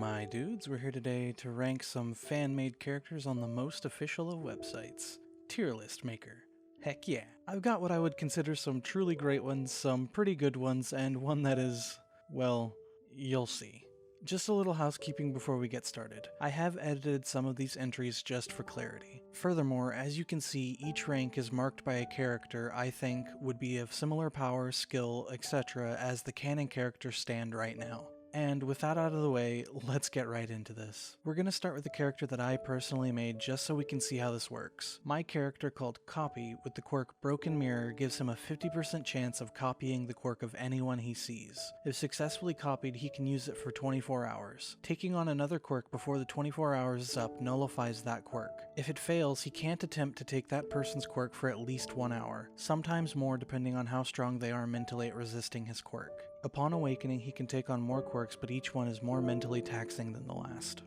my dudes? We're here today to rank some fan-made characters on the most official of websites, Tier List Maker. Heck yeah. I've got what I would consider some truly great ones, some pretty good ones, and one that is, well, you'll see. Just a little housekeeping before we get started. I have edited some of these entries just for clarity. Furthermore, as you can see, each rank is marked by a character I think would be of similar power, skill, etc. as the canon characters stand right now. And with that out of the way, let's get right into this. We're going to start with the character that I personally made just so we can see how this works. My character called Copy with the quirk Broken Mirror gives him a 50% chance of copying the quirk of anyone he sees. If successfully copied, he can use it for 24 hours. Taking on another quirk before the 24 hours is up nullifies that quirk. If it fails, he can't attempt to take that person's quirk for at least 1 hour, sometimes more depending on how strong they are mentally at resisting his quirk. Upon awakening, he can take on more quirks, but each one is more mentally taxing than the last.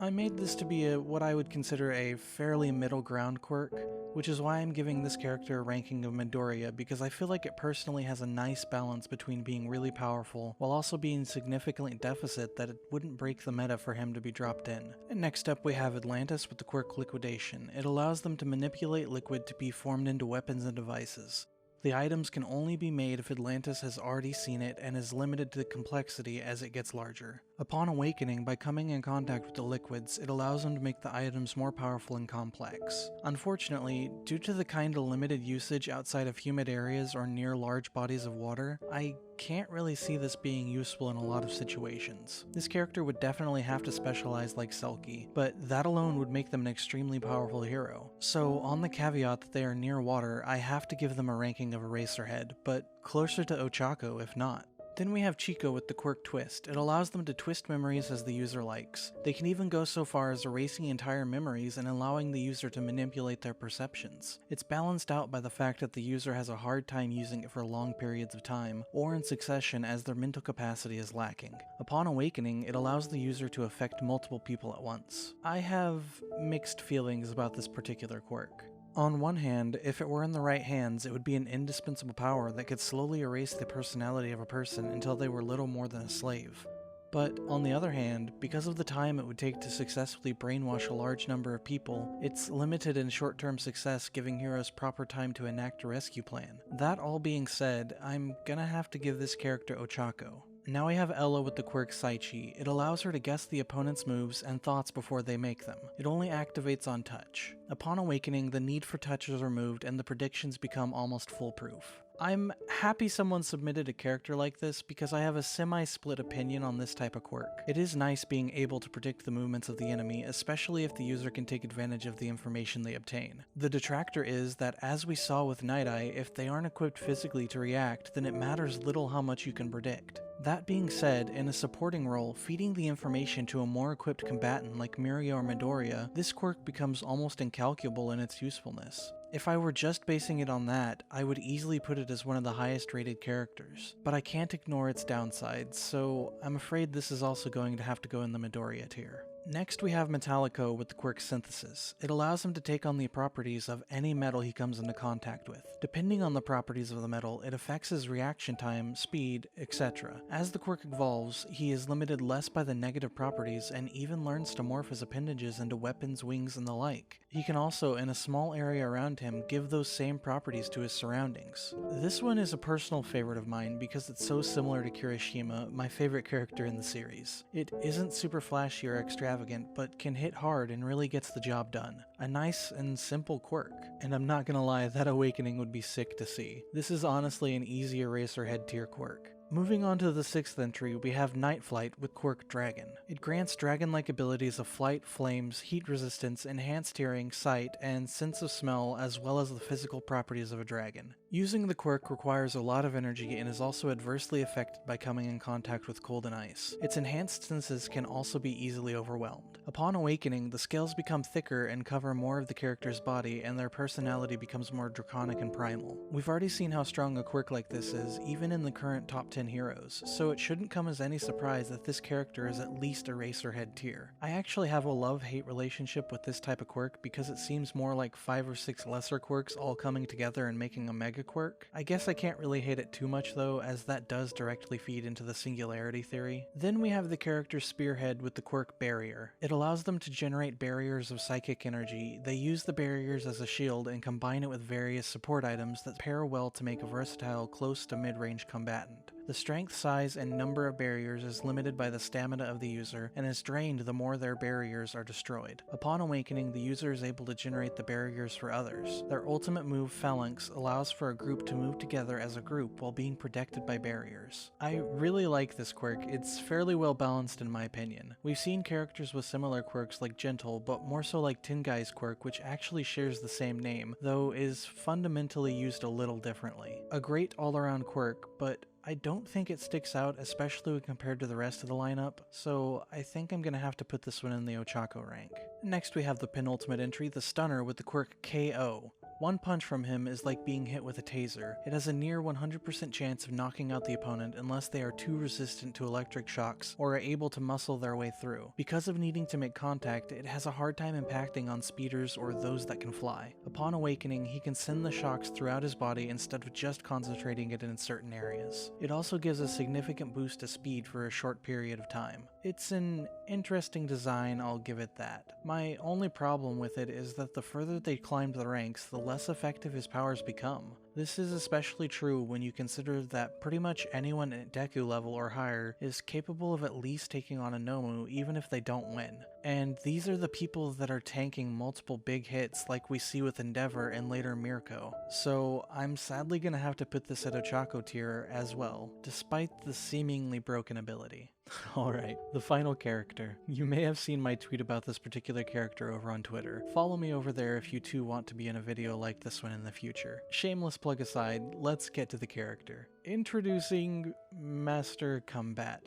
I made this to be what I would consider a fairly middle ground quirk, which is why I'm giving this character a ranking of Midoriya, because I feel like it personally has a nice balance between being really powerful while also being significantly deficit that it wouldn't break the meta for him to be dropped in. And next up we have Atlantis with the quirk Liquidation. It allows them to manipulate liquid to be formed into weapons and devices. The items can only be made if Atlantis has already seen it and is limited to the complexity as it gets larger. Upon awakening, by coming in contact with the liquids, it allows them to make the items more powerful and complex. Unfortunately, due to the kinda limited usage outside of humid areas or near large bodies of water, I can't really see this being useful in a lot of situations. This character would definitely have to specialize like Selkie, but that alone would make them an extremely powerful hero. So on the caveat that they are near water, I have to give them a ranking of Eraserhead, but closer to Ochako if not. Then we have Chico with the quirk Twist. It allows them to twist memories as the user likes. They can even go so far as erasing entire memories and allowing the user to manipulate their perceptions. It's balanced out by the fact that the user has a hard time using it for long periods of time, or in succession as their mental capacity is lacking. Upon awakening, it allows the user to affect multiple people at once. I have mixed feelings about this particular quirk. On one hand, if it were in the right hands, it would be an indispensable power that could slowly erase the personality of a person until they were little more than a slave. But on the other hand, because of the time it would take to successfully brainwash a large number of people, it's limited in short-term success, giving heroes proper time to enact a rescue plan. That all being said, I'm gonna have to give this character Ochako. Now we have Ella with the quirk Saichi. It allows her to guess the opponent's moves and thoughts before they make them. It only activates on touch. Upon awakening, the need for touch is removed and the predictions become almost foolproof. I'm happy someone submitted a character like this because I have a semi-split opinion on this type of quirk. It is nice being able to predict the movements of the enemy, especially if the user can take advantage of the information they obtain. The detractor is that, as we saw with Night Eye, if they aren't equipped physically to react, then it matters little how much you can predict. That being said, in a supporting role, feeding the information to a more equipped combatant like Miria or Midoriya, this quirk becomes almost incalculable in its usefulness. If I were just basing it on that, I would easily put it as one of the highest rated characters, but I can't ignore its downsides, so I'm afraid this is also going to have to go in the Midoriya tier. Next we have Metallico with the quirk Synthesis. It allows him to take on the properties of any metal he comes into contact with. Depending on the properties of the metal, it affects his reaction time, speed, etc. As the quirk evolves, he is limited less by the negative properties and even learns to morph his appendages into weapons, wings, and the like. He can also, in a small area around him, give those same properties to his surroundings. This one is a personal favorite of mine because it's so similar to Kirishima, my favorite character in the series. It isn't super flashy or extravagant, but can hit hard and really gets the job done. A nice and simple quirk. And I'm not gonna lie, that awakening would be sick to see. This is honestly an easy Eraserhead tier quirk. Moving on to the 6th entry, we have Night Flight with quirk Dragon. It grants dragon-like abilities of flight, flames, heat resistance, enhanced hearing, sight, and sense of smell, as well as the physical properties of a dragon. Using the quirk requires a lot of energy and is also adversely affected by coming in contact with cold and ice. Its enhanced senses can also be easily overwhelmed. Upon awakening, the scales become thicker and cover more of the character's body, and their personality becomes more draconic and primal. We've already seen how strong a quirk like this is, even in the current top 10 heroes, so it shouldn't come as any surprise that this character is at least Eraserhead tier. I actually have a love-hate relationship with this type of quirk because it seems more like 5 or 6 lesser quirks all coming together and making a mega a quirk. I guess I can't really hate it too much though, as that does directly feed into the singularity theory. Then we have the character Spearhead with the quirk Barrier. It allows them to generate barriers of psychic energy. They use the barriers as a shield and combine it with various support items that pair well to make a versatile close to mid-range combatant. The strength, size, and number of barriers is limited by the stamina of the user and is drained the more their barriers are destroyed. Upon awakening, the user is able to generate the barriers for others. Their ultimate move, Phalanx, allows for a group to move together as a group while being protected by barriers. I really like this quirk. It's fairly well balanced in my opinion. We've seen characters with similar quirks like Gentle, but more so like Tin Guy's quirk, which actually shares the same name, though is fundamentally used a little differently. A great all-around quirk, but I don't think it sticks out, especially when compared to the rest of the lineup, so I think I'm gonna have to put this one in the Ochako rank. Next we have the penultimate entry, the Stunner with the quirk KO. One punch from him is like being hit with a taser. It has a near 100% chance of knocking out the opponent unless they are too resistant to electric shocks or are able to muscle their way through. Because of needing to make contact, it has a hard time impacting on speeders or those that can fly. Upon awakening, he can send the shocks throughout his body instead of just concentrating it in certain areas. It also gives a significant boost to speed for a short period of time. It's an interesting design, I'll give it that. My only problem with it is that the further they climbed the ranks, the less effective his powers become. This is especially true when you consider that pretty much anyone at Deku level or higher is capable of at least taking on a Nomu even if they don't win. And these are the people that are tanking multiple big hits like we see with Endeavor and later Mirko. So I'm sadly gonna have to put this at Ochako tier as well, despite the seemingly broken ability. Alright, the final character. You may have seen my tweet about this particular character over on Twitter. Follow me over there if you too want to be in a video like this one in the future. Shameless plug aside, let's get to the character. Introducing Master Combat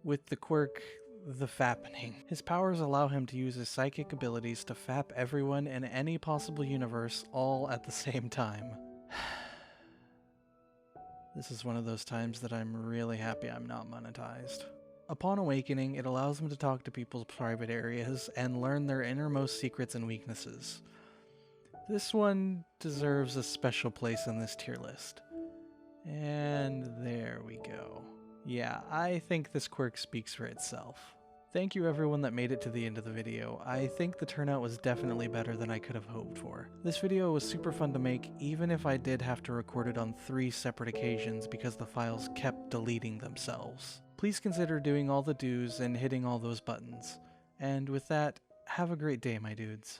with the quirk the Fappening. His powers allow him to use his psychic abilities to fap everyone in any possible universe all at the same time. This is one of those times that I'm really happy I'm not monetized. Upon awakening, it allows him to talk to people's private areas and learn their innermost secrets and weaknesses. This one deserves a special place in this tier list. And there we go. Yeah, I think this quirk speaks for itself. Thank you everyone that made it to the end of the video. I think the turnout was definitely better than I could have hoped for. This video was super fun to make, even if I did have to record it on 3 separate occasions because the files kept deleting themselves. Please consider doing all the do's and hitting all those buttons. And with that, have a great day, my dudes.